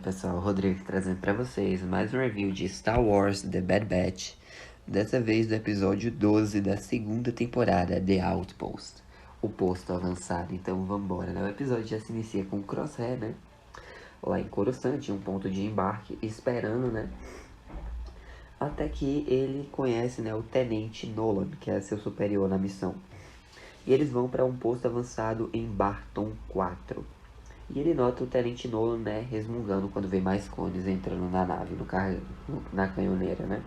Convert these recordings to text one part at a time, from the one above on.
pessoal, Rodrigo trazendo pra vocês mais um review de Star Wars The Bad Batch, dessa vez do episódio 12 da segunda temporada, The Outpost, o posto avançado. Então vambora, né? O episódio já se inicia com o Crosshair, né? Lá em Coruscant, um ponto de embarque, esperando, né? Até que ele conhece, né, o Tenente Nolan, que é seu superior na missão. E eles vão para um posto avançado em Barton 4. E ele nota o Tenente Nolan, né, resmungando quando vê mais clones entrando na nave, na canhoneira, né.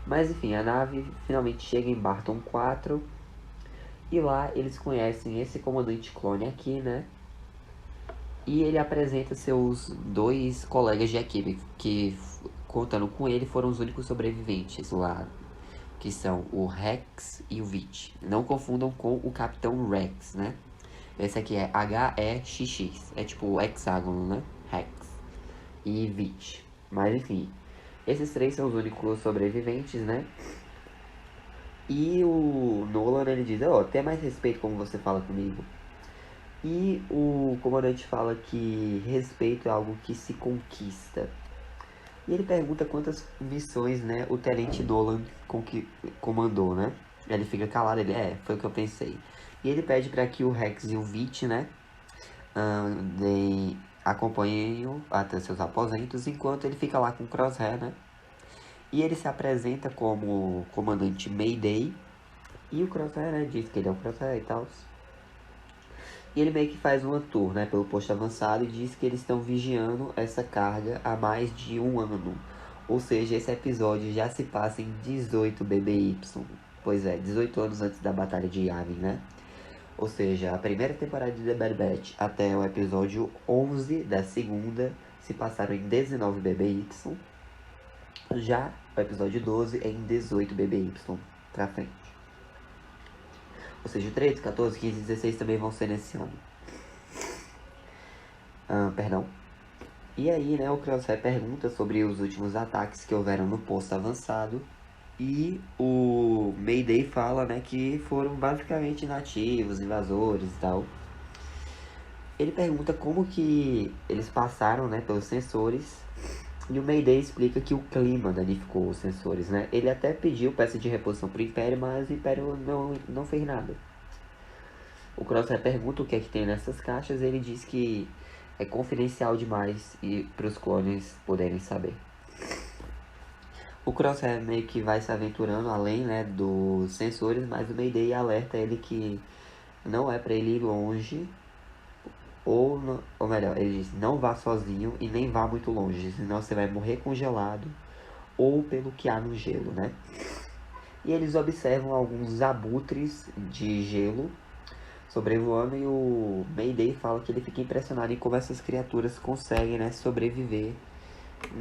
Mas enfim, a nave finalmente chega em Barton 4. E lá eles conhecem esse comandante clone aqui, né. E ele apresenta seus dois colegas de equipe, que contando com ele foram os únicos sobreviventes lá, que são o Rex e o Vich. Não confundam com o Capitão Rex, né. Esse aqui é H-E-X-X. É tipo o hexágono, né? Rex. E Vich. Mas enfim. Esses três são os únicos sobreviventes, né? E o Nolan, ele diz, tenha mais respeito como você fala comigo. E o comandante fala que respeito é algo que se conquista. E ele pergunta quantas missões, né, o Tenente Nolan comandou, né? Ele fica calado, foi o que eu pensei. E ele pede para que o Rex e o Vich, né, acompanhem-o até seus aposentos, enquanto ele fica lá com o Crosshair, né? E ele se apresenta como comandante Mayday. E o Crosshair, né, diz que ele é o Crosshair e tal. E ele meio que faz uma tour, né, pelo posto avançado e diz que eles estão vigiando essa carga há mais de um ano. Ou seja, esse episódio já se passa em 18 BBY. Pois é, 18 anos antes da Batalha de Yavin, né? Ou seja, a primeira temporada de The Bad Batch até o episódio 11 da segunda se passaram em 19 BBY. Já o episódio 12 é em 18 BBY pra frente. Ou seja, 13, 14, 15 e 16 também vão ser nesse ano. Perdão. E aí, né, o Crosshair pergunta sobre os últimos ataques que houveram no posto avançado. E o Mayday fala, né, que foram basicamente nativos, invasores e tal. Ele pergunta como que eles passaram, né, pelos sensores. E o Mayday explica que o clima danificou os sensores, né? Ele até pediu peça de reposição pro Império, mas o Império não fez nada. O Crosshair pergunta o que é que tem nessas caixas e ele diz que é confidencial demais e para os clones poderem saber. O Crosshair meio que vai se aventurando além, né, dos sensores, mas o Mayday alerta ele que não é para ele ir longe, ou melhor, ele diz, não vá sozinho e nem vá muito longe, senão você vai morrer congelado ou pelo que há no gelo, né? E eles observam alguns abutres de gelo sobrevoando e o Mayday fala que ele fica impressionado em como essas criaturas conseguem, né, sobreviver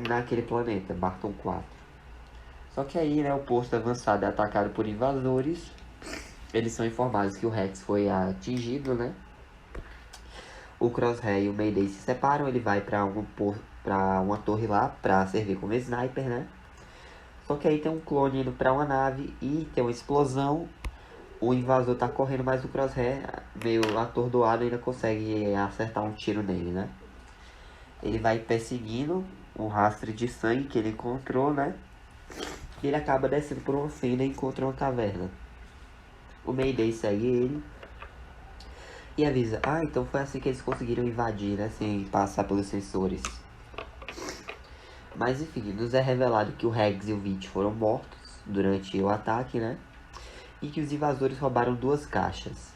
naquele planeta, Barton 4. Só que aí, né, o posto avançado é atacado por invasores. Eles são informados que o Rex foi atingido, né? O Crosshair e o Mayday se separam, ele vai pra uma torre lá pra servir como sniper, né? Só que aí tem um clone indo pra uma nave e tem uma explosão. O invasor tá correndo, mas o Crosshair, meio atordoado, ainda consegue acertar um tiro nele, né? Ele vai perseguindo um rastro de sangue que ele encontrou, né? E ele acaba descendo por uma fenda e encontra uma caverna. O Mayday segue ele e avisa, então foi assim que eles conseguiram invadir, né, sem passar pelos sensores. Mas enfim, nos é revelado que o Rex e o Vich foram mortos durante o ataque, né, e que os invasores roubaram 2 caixas.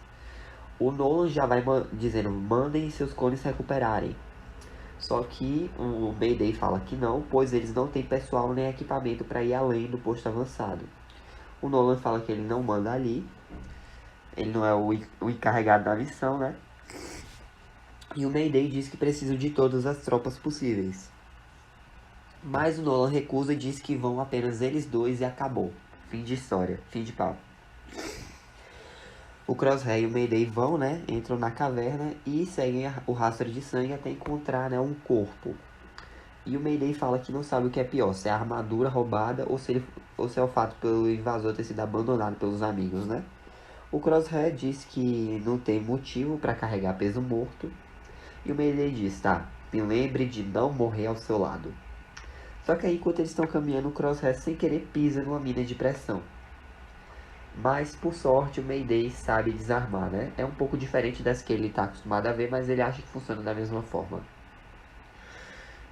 O Nolan já vai dizendo, mandem seus clones recuperarem. Só que o Mayday fala que não, pois eles não têm pessoal nem equipamento para ir além do posto avançado. O Nolan fala que ele não manda ali, ele não é o encarregado da missão, né? E o Mayday diz que precisam de todas as tropas possíveis. Mas o Nolan recusa e diz que vão apenas eles dois e acabou. Fim de história, fim de papo. O Crosshair e o Mayday vão, né? Entram na caverna e seguem o rastro de sangue até encontrar, né, um corpo. E o Mayday fala que não sabe o que é pior, se é a armadura roubada ou se é o fato pelo invasor ter sido abandonado pelos amigos, né? O Crosshair diz que não tem motivo para carregar peso morto. E o Mayday diz, tá, Me lembre de não morrer ao seu lado. Só que aí, enquanto eles estão caminhando, o Crosshair sem querer pisa numa mina de pressão. Mas, por sorte, o Mayday sabe desarmar, né? É um pouco diferente das que ele está acostumado a ver, mas ele acha que funciona da mesma forma.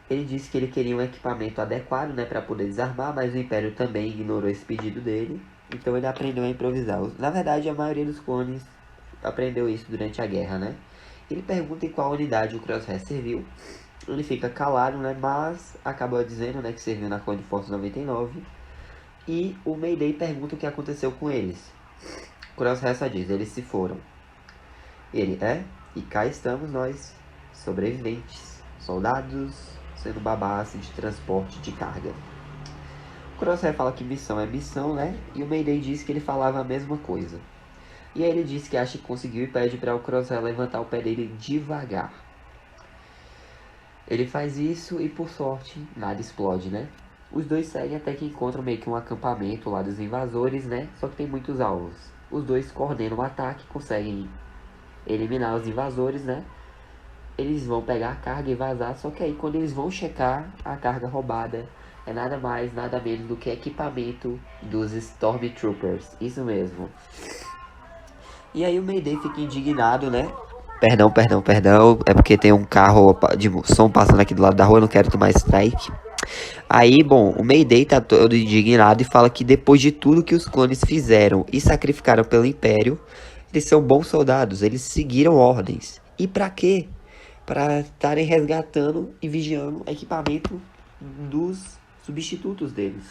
Ele disse que ele queria um equipamento adequado, né, para poder desarmar, mas o Império também ignorou esse pedido dele. Então ele aprendeu a improvisar. Na verdade, a maioria dos clones aprendeu isso durante a guerra, né? Ele pergunta em qual unidade o Crosshair serviu. Ele fica calado, né, mas acaba dizendo, né, que serviu na Clone Force 99. E o Mayday pergunta o que aconteceu com eles. O Crosshair só diz, eles se foram. Ele, e cá estamos nós, sobreviventes, soldados, sendo babás de transporte de carga. O Crosshair fala que missão é missão, né? E o Mayday diz que ele falava a mesma coisa. E aí ele diz que acha que conseguiu e pede para o Crosshair levantar o pé dele devagar. Ele faz isso e, por sorte, nada explode, né? Os dois seguem até que encontram meio que um acampamento lá dos invasores, né? Só que tem muitos alvos. Os dois coordenam o ataque, conseguem eliminar os invasores, né? Eles vão pegar a carga e vazar, só que aí quando eles vão checar a carga roubada, é nada mais, nada menos do que equipamento dos Stormtroopers. Isso mesmo. E aí o Mayday fica indignado, né? Perdão. É porque tem um carro de som passando aqui do lado da rua, eu não quero tomar strike. Aí, bom, o Mayday tá todo indignado e fala que depois de tudo que os clones fizeram e sacrificaram pelo Império, eles são bons soldados, eles seguiram ordens. E pra quê? Para estarem resgatando e vigiando o equipamento dos substitutos deles.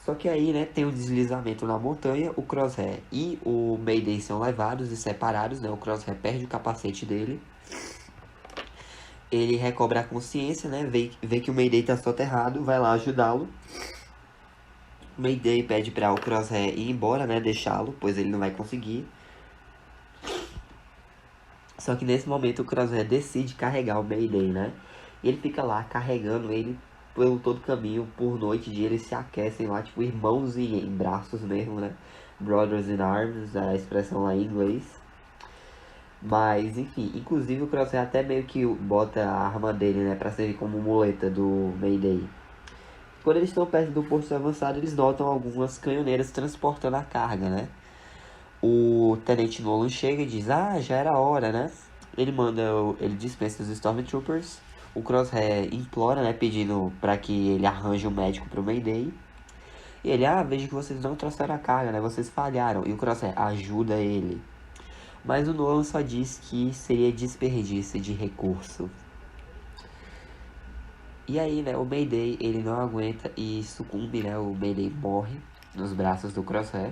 Só que aí, né, tem um deslizamento na montanha, o Crosshair e o Mayday são levados e separados, né, o Crosshair perde o capacete dele. Ele recobra a consciência, né, vê que o Mayday tá soterrado, vai lá ajudá-lo. O Mayday pede para o Crosshair ir embora, né, deixá-lo, pois ele não vai conseguir. Só que nesse momento o Crosshair decide carregar o Mayday, né, e ele fica lá carregando ele pelo todo caminho, por noite e dia eles se aquecem lá, tipo irmãos em braços mesmo, né? Brothers in Arms, a expressão lá em inglês. Mas, enfim, inclusive o Crosshair até meio que bota a arma dele, né? Pra servir como muleta do Mayday. Quando eles estão perto do posto avançado, eles notam algumas canhoneiras transportando a carga, né? O Tenente Nolan chega e diz, já era hora, né? Ele dispensa os Stormtroopers. O Crosshair implora, né, pedindo para que ele arranje um médico pro Mayday. E ele, vejo que vocês não trouxeram a carga, né, vocês falharam. E o Crosshair ajuda ele. Mas o Nolan só diz que seria desperdício de recurso. E aí, né, o Mayday, ele não aguenta e sucumbe, né, o Mayday morre nos braços do Crosshair.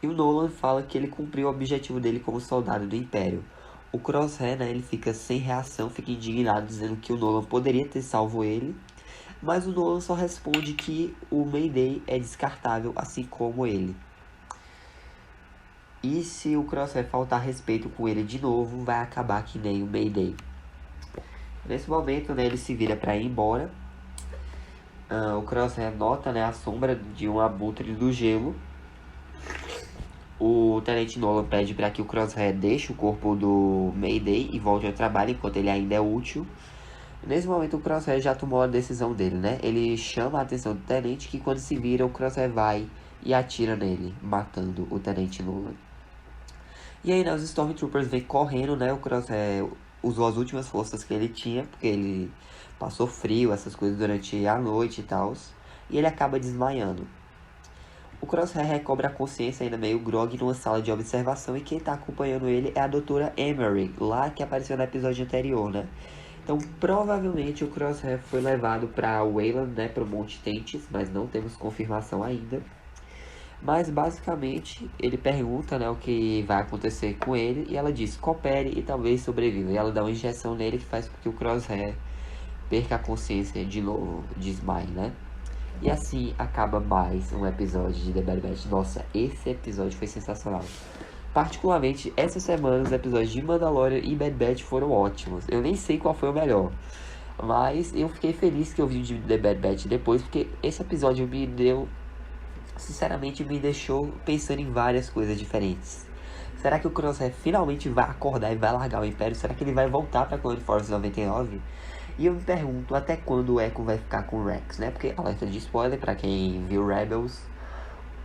E o Nolan fala que ele cumpriu o objetivo dele como soldado do Império. O Crosshair, né, ele fica sem reação, fica indignado, dizendo que o Nolan poderia ter salvo ele. Mas o Nolan só responde que o Mayday é descartável, assim como ele. E se o Crosshair faltar respeito com ele de novo, vai acabar que nem o Mayday. Nesse momento, né, ele se vira para ir embora. O Crosshair nota, né, a sombra de um abutre do gelo. O Tenente Nolan pede para que o Crosshair deixe o corpo do Mayday e volte ao trabalho enquanto ele ainda é útil. Nesse momento o Crosshair já tomou a decisão dele, né? Ele chama a atenção do Tenente que quando se vira o Crosshair vai e atira nele, matando o Tenente Nolan. E aí, né, os Stormtroopers vêm correndo, né? O Crosshair usou as últimas forças que ele tinha, porque ele passou frio, essas coisas durante a noite e tal. E ele acaba desmaiando. O Crosshair recobra a consciência ainda meio grog numa sala de observação e quem tá acompanhando ele é a Doutora Emery, lá que apareceu no episódio anterior, né? Então, provavelmente o Crosshair foi levado para Wayland, né, pro Monte Tentis, mas não temos confirmação ainda. Mas, basicamente, ele pergunta, né, o que vai acontecer com ele e ela diz, coopere e talvez sobreviva. E ela dá uma injeção nele que faz com que o Crosshair perca a consciência de novo, desmaie, né? E assim acaba mais um episódio de The Bad Batch. Nossa, esse episódio foi sensacional. Particularmente, essa semana os episódios de Mandalorian e Bad Batch foram ótimos. Eu nem sei qual foi o melhor. Mas eu fiquei feliz que eu vi de The Bad Batch depois, porque esse episódio me deixou pensando em várias coisas diferentes. Será que o Crosshair finalmente vai acordar e vai largar o Império? Será que ele vai voltar pra Clone Force 99? E eu me pergunto até quando o Echo vai ficar com o Rex, né? Porque, alerta de spoiler pra quem viu Rebels,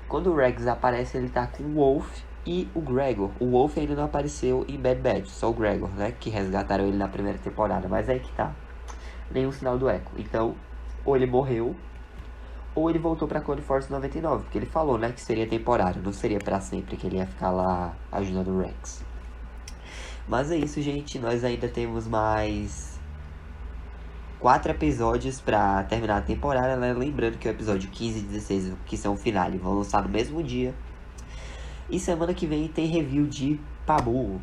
quando o Rex aparece, ele tá com o Wolf e o Gregor. O Wolf ainda não apareceu em Bad Batch, só o Gregor, né? Que resgataram ele na primeira temporada. Mas aí que tá, nenhum sinal do Echo. Então, ou ele morreu, ou ele voltou pra Clone Force 99. Porque ele falou, né, que seria temporário, não seria pra sempre que ele ia ficar lá ajudando o Rex. Mas é isso, gente. Nós ainda temos mais 4 episódios pra terminar a temporada, né? Lembrando que o episódio 15 e 16, que são o finale, vão lançar no mesmo dia. E semana que vem tem review de Pabu.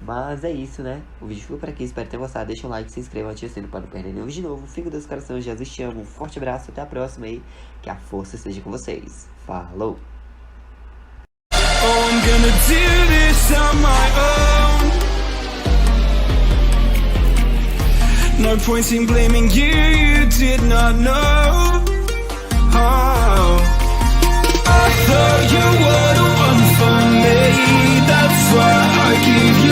Mas é isso, né? O vídeo ficou por aqui, espero ter gostado. Deixa um like, se inscreva, ative o sino para não perder nenhum vídeo novo. Fico Deus coração, Jesus te amo. Um forte abraço, até a próxima aí. Que a força esteja com vocês. Falou! Oh, I'm gonna do this on my own. No point in blaming you, you did not know. Oh, I thought you were the one for me. That's why I give you